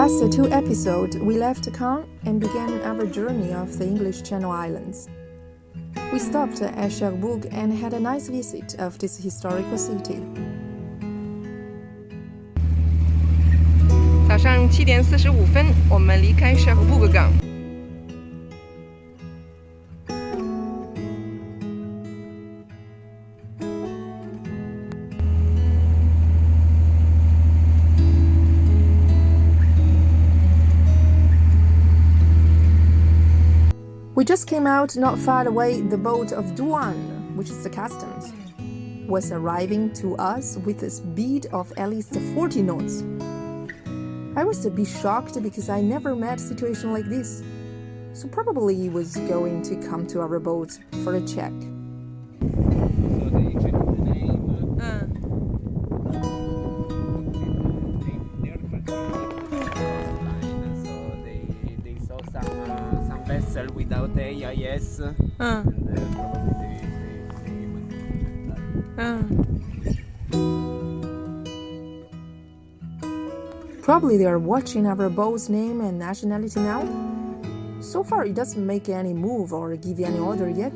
last two episodes, we left Caen and began our journey of the English Channel Islands. We stopped at Cherbourg and had a nice visit of this historical city. 早上7点45分，我们离开舍布格港。We just came out not far away. The boat of Douane, which is the customs, was arriving to us with a speed of at least 40 knots. I was a bit shocked because I never met a situation like this. So probably he was going to come to our boat for a check. So they checked the name. So they saw some vessel without AIS. And probably they went Probably they are watching our boat's name and nationality now. So far, it doesn't make any move or give any order yet.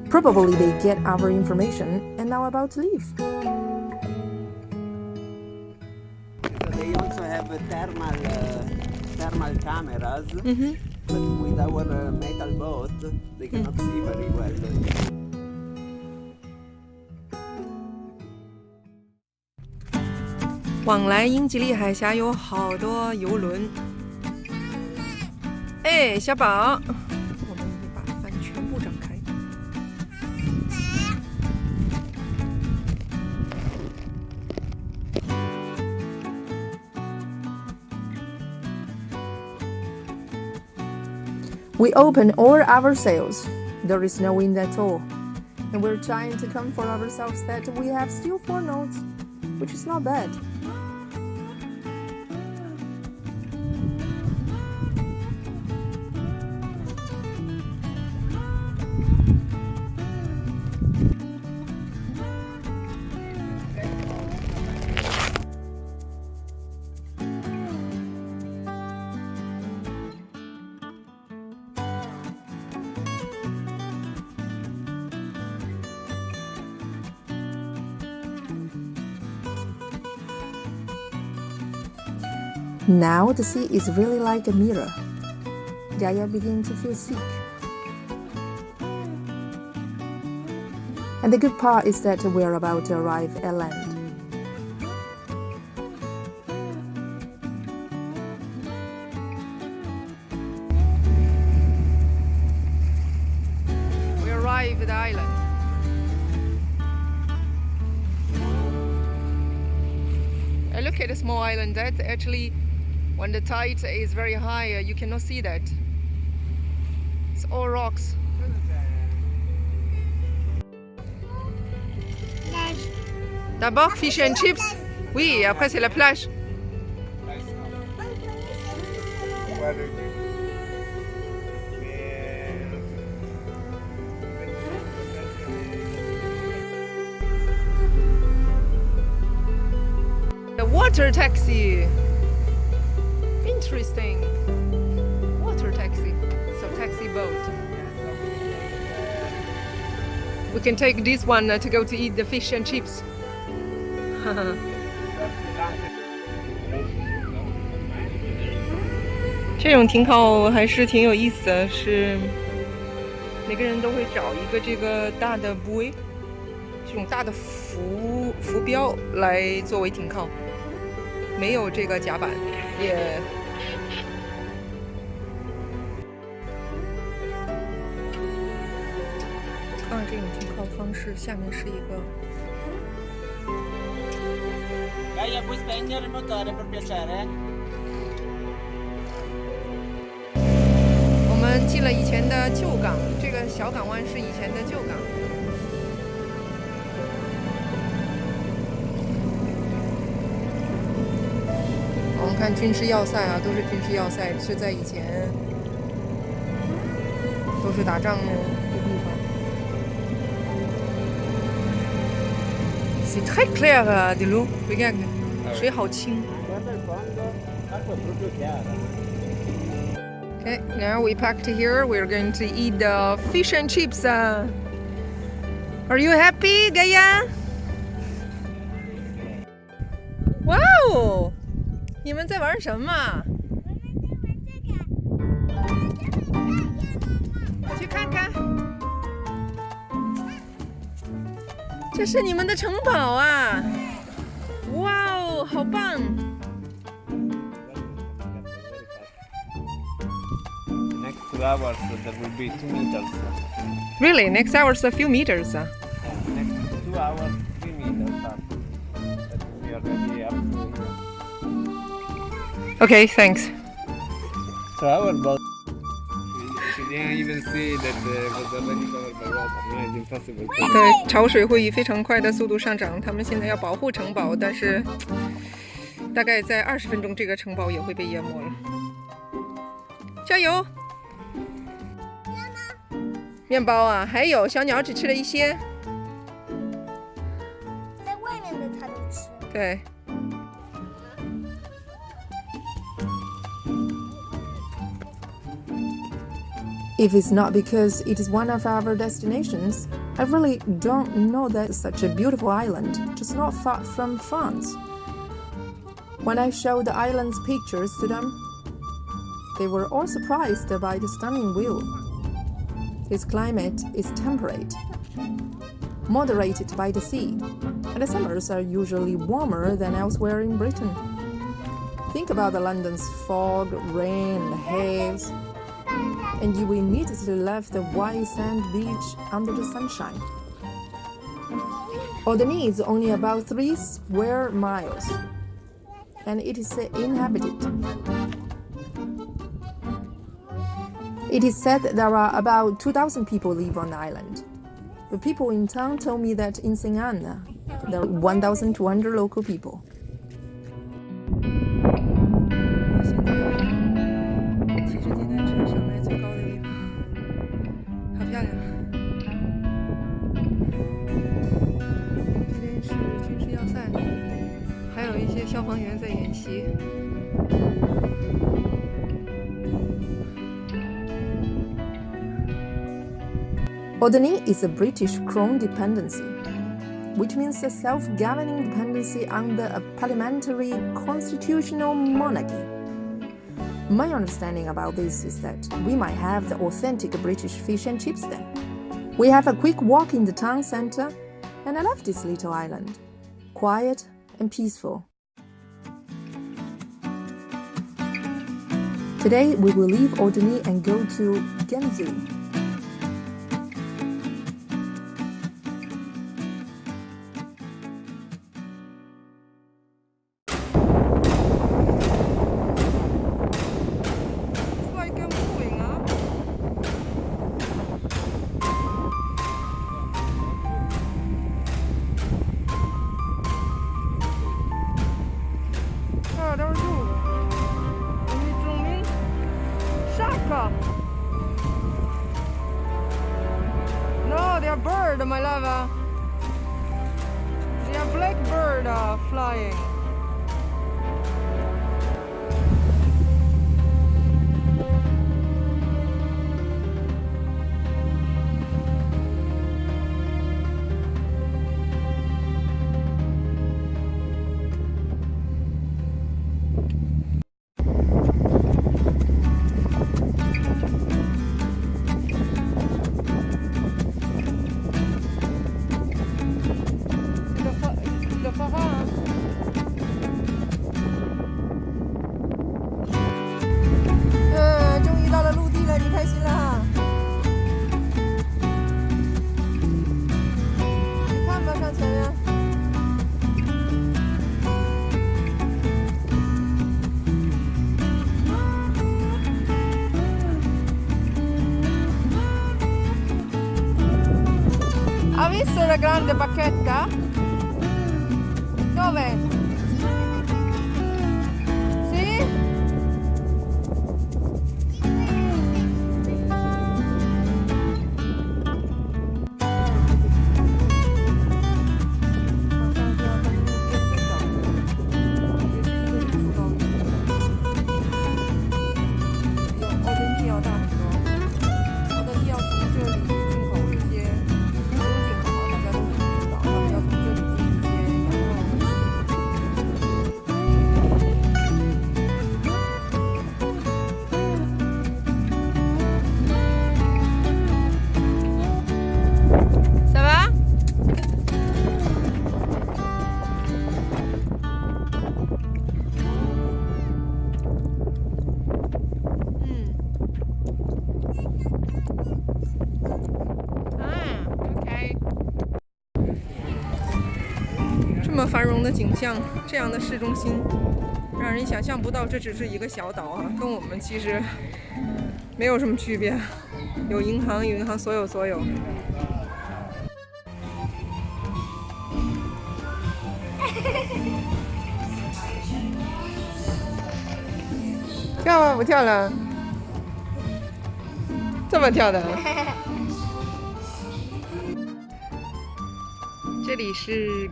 Probably they get our information and now about to leave. So they also have thermal cameras, but with our metal boat, they cannot see very well. 往来英吉利海峡有好多游轮。哎，小宝，我们把帆全部张开。We open all our sails. There is no wind at all. And we're trying to comfort ourselves that we have still 4 knots, which is not bad. Now the sea is really like a mirror. Gaia begins to feel sick. And the good part is that we're about to arrive at land. We arrived at the island. Look at the small island. That actually, when the tide is very high, you cannot see that. It's all rocks. D'abord, fish and chips. Oui, après c'est la plage. The water taxi. Interesting. Water taxi. So taxi boat. We can take this one to go to eat the fish and chips. 这种停靠还是挺有意思的，是每个人都会找一个这个大的buoy，这种大的浮标来作为停靠，没有这个甲板，也看这种停靠方式，下面是一个。Gaia, puoi spegnere il motore per piacere? 我们进了以前的旧港，这个小港湾是以前的旧港。我们看军事要塞啊，都是军事要塞，是在以前都是打仗的地方。C'est très clair de l'eau, regarde, 水好清。L'acqua è proprio chiara. Okay, now we packed here. We're going to eat the fish and chips. Are you happy, Gaia? Wow! 你们在玩什么？去看看。这是你们的城堡啊！哇哦，好棒！ Next 2 hours there will be 2 meters. Really? Next hour's a few meters. Next 2 hours 3 meters up. That we are already up to here. Okay, thanks. So our boat. She didn't even see that it was already covered by water. No, it's impossible. 对，潮水会以非常快的速度上涨。他们现在要保护城堡，但是大概在20分钟，这个城堡也会被淹没了。加油！面包啊，还有小鸟只吃了一些。在外面的它都吃。对。 If it's not because it is one of our destinations, I really don't know that it's such a beautiful island, just not far from France. When I showed the island's pictures to them, they were all surprised by the stunning view. Its climate is temperate, moderated by the sea, and the summers are usually warmer than elsewhere in Britain. Think about the London's fog, rain, haze, and you immediately left the white sand beach under the sunshine. Alderney is only about 3 square miles, and it is inhabited. It is said there are about 2,000 people live on the island. The people in town told me that in St. Anne, there are 1,200 local people. 骑着电单车上来最高的地方，好漂亮！这边是军事要塞，还有一些消防员在演习。 Alderney is a British Crown dependency, which means a self-governing dependency under a parliamentary constitutional monarchy. My understanding about this is that we might have the authentic British fish and chips then. We have a quick walk in the town centre, and I love this little island, quiet and peaceful. Today we will leave Alderney and go to Guernsey. No, they are bird, my love. They are blackbird flying. Ha visto la grande bacchetta? Dove? Sì? 么繁荣的景象，这样的市中心，让人想象不到这只是一个小岛啊，跟我们其实没有什么区别。有银行，有银行，所有。跳啊，不跳了？这么跳的？这里是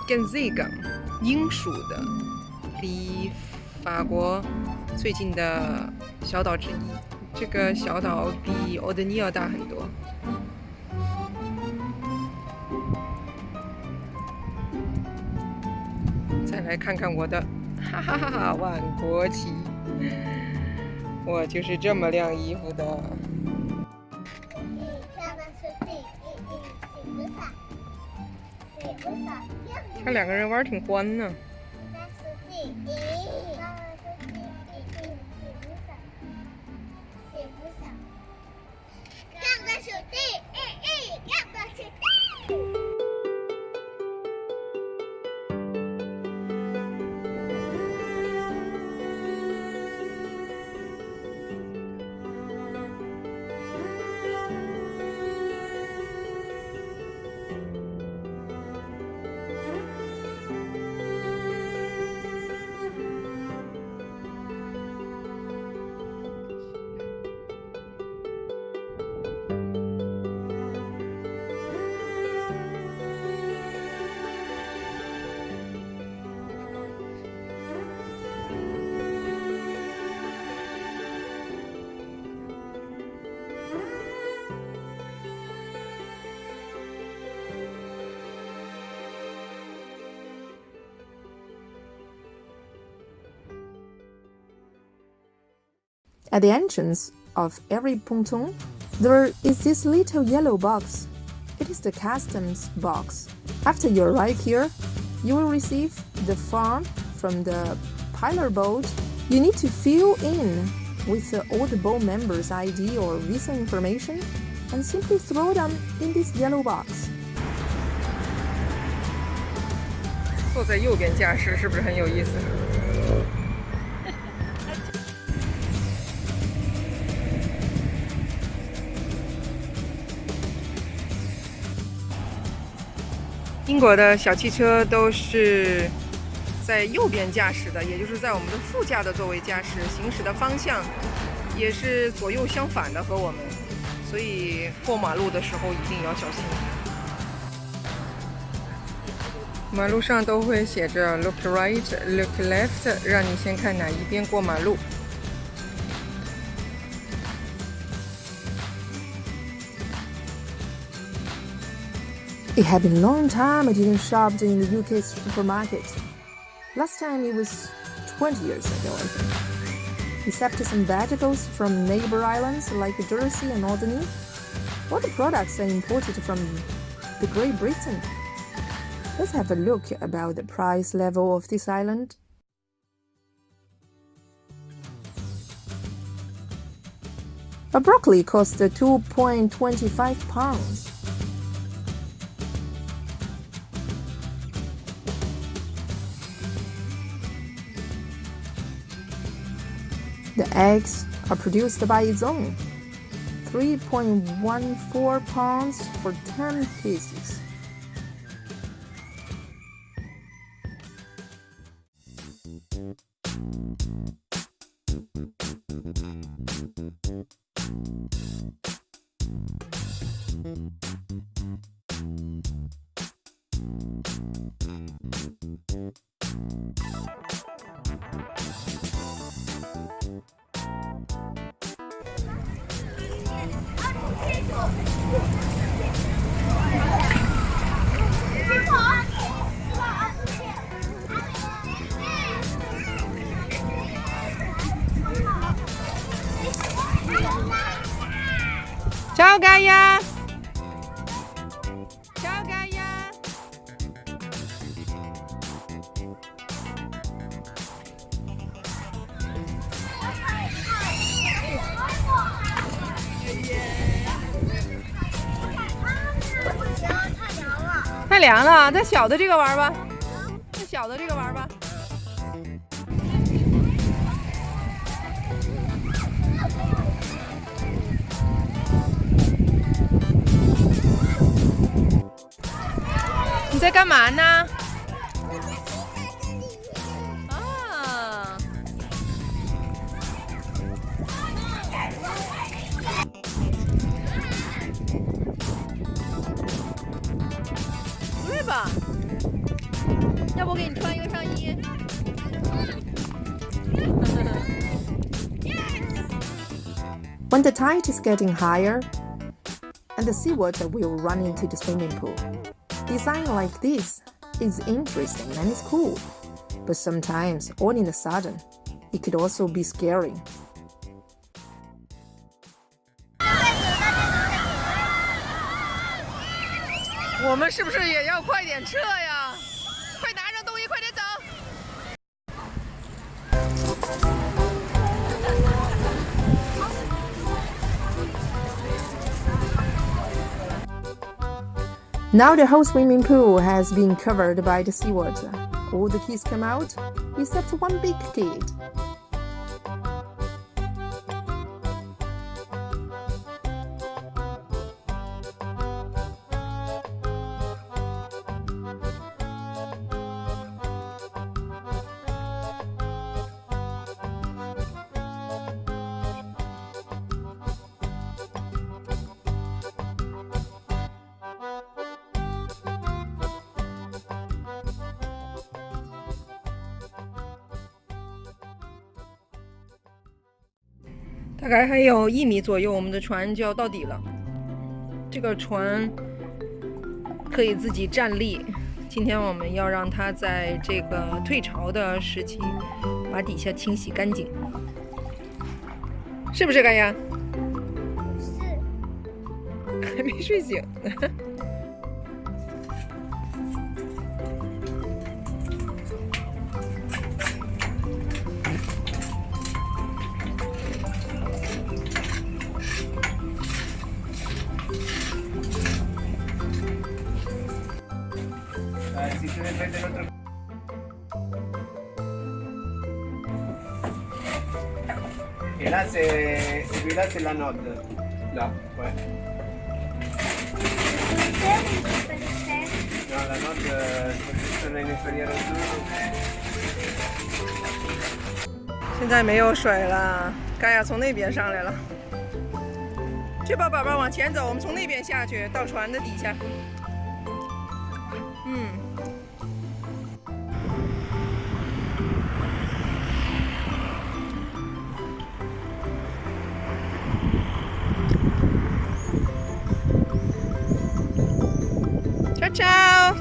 Guernsey 港，英属的，离法国最近的小岛之一。这个小岛比奥德尼要大很多。再来看看我的，哈哈哈哈，万国旗！我就是这么晾衣服的。看两个人玩挺欢呢。At the entrance of every ponton, there is this little yellow box. It is the customs box. After you arrive here, you will receive the form from the pilot boat. You need to fill in with all the boat members' ID or visa information and simply throw them in this yellow box. 坐在右边驾驶是不是很有意思？英国的小汽车都是在右边驾驶的，也就是在我们的副驾的座位驾驶，行驶的方向也是左右相反的和我们，所以过马路的时候一定要小心。马路上都会写着 "Look right, look left"， 让你先看哪一边过马路。It had been a long time I didn't shop in the UK supermarket. Last time it was 20 years ago, I think. Except some vegetables from neighbor islands like Guernsey and Alderney. All the products are imported from the Great Britain. Let's have a look about the price level of this island. A broccoli costs £2.25. The eggs are produced by its own, 3.14 pounds for 10 pieces. Ciao Gaia! Ciao Gaia! 太凉了，咱小的这个玩吧。小的这个玩吧。你在干嘛呢？啊！对吧？要不我给你穿一个上衣。When the tide is getting higher, and the seawater will run into the swimming pool. Design like this is interesting and it's cool, but sometimes, all in a sudden, it could also be scary. 我们是不是也要快点撤呀？快拿上东西，快点走！ Now the whole swimming pool has been covered by the seawater. All the kids come out, except one big kid. Da概大概还有1米左右，我们的船就要到底了。这个船可以自己站立。今天我们要让它在这个退潮的时期把底下清洗干净，是不是干呀？是。还没睡醒呢。Si se deve del otro. E là c'est la note. Là, ouais. No, la note è inferiore al 现在没有水了，盖亚从那边上来了。去吧，宝宝，往前走，我们从那边下去，到船的底下。Ciao!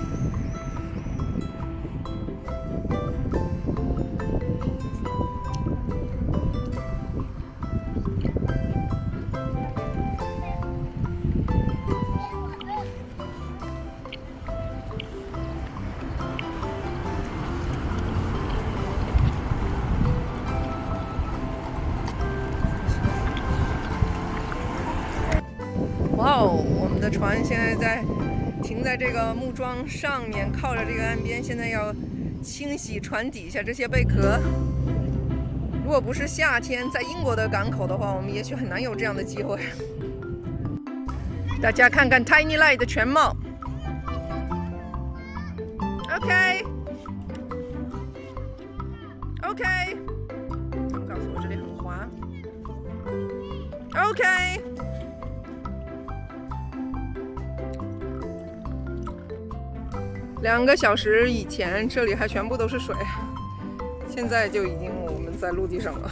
Wow, 我们的船现在在停在这个木桩上面，靠着这个岸边，现在要清洗船底下这些贝壳。如果不是夏天，在英国的港口的话，我们也许很难有这样的机会。大家看看 Tiny Light 的全貌。OK， 告诉我这里很滑。OK。2个小时以前，这里还全部都是水，现在就已经我们在陆地上了。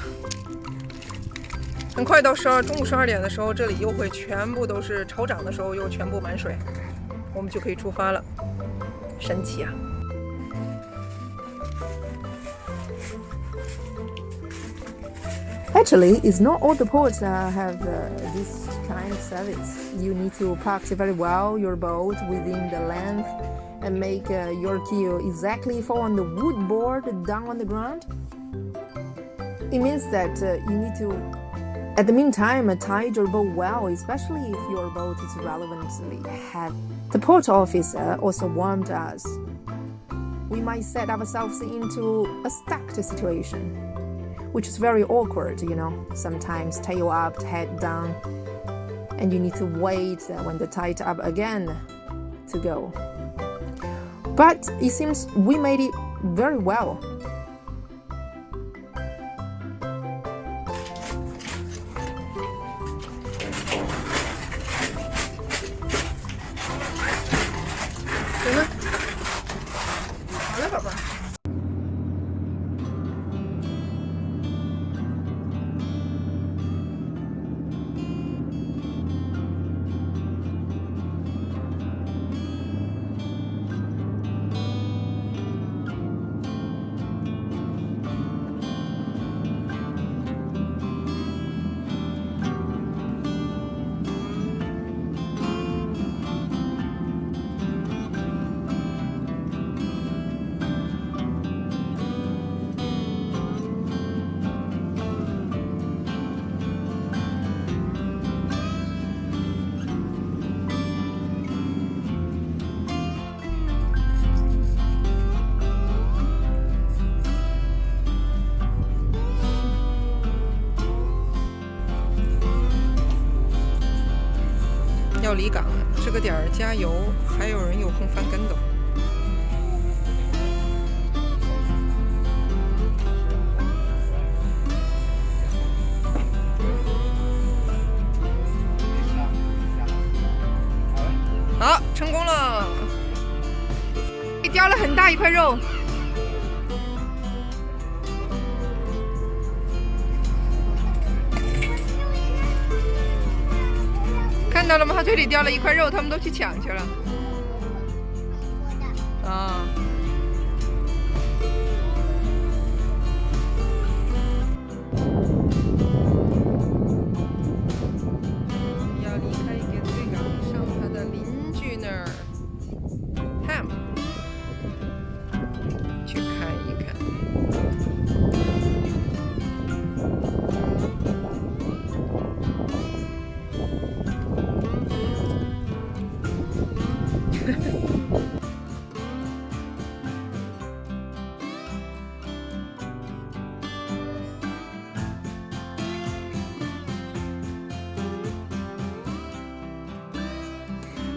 很快到中午12点的时候，这里又会全部都是潮涨的时候，又全部满水，我们就可以出发了。神奇啊！ Actually, it's not all the ports have this kind of service. You need to park very well your boat within the length and make your keel exactly fall on the wood board down on the ground. It means that you need to, at the meantime, tide your boat well, especially if your boat is relevantly heavy. The port officer also warned us. we might set ourselves into a stacked situation, which is very awkward, sometimes tail up, head down, and you need to wait when the tide up again to go. But it seems we made it very well.要离港了，这个点儿加油，还有人有空翻跟斗。好，成功了！叼了很大一块肉。看到了吗？他嘴里叼了一块肉，他们都去抢去了。啊。要离开Guernsey港，上他的邻居那儿 ，Ham， 去看一看。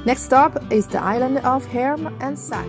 Next stop is the island of Herm and Sac.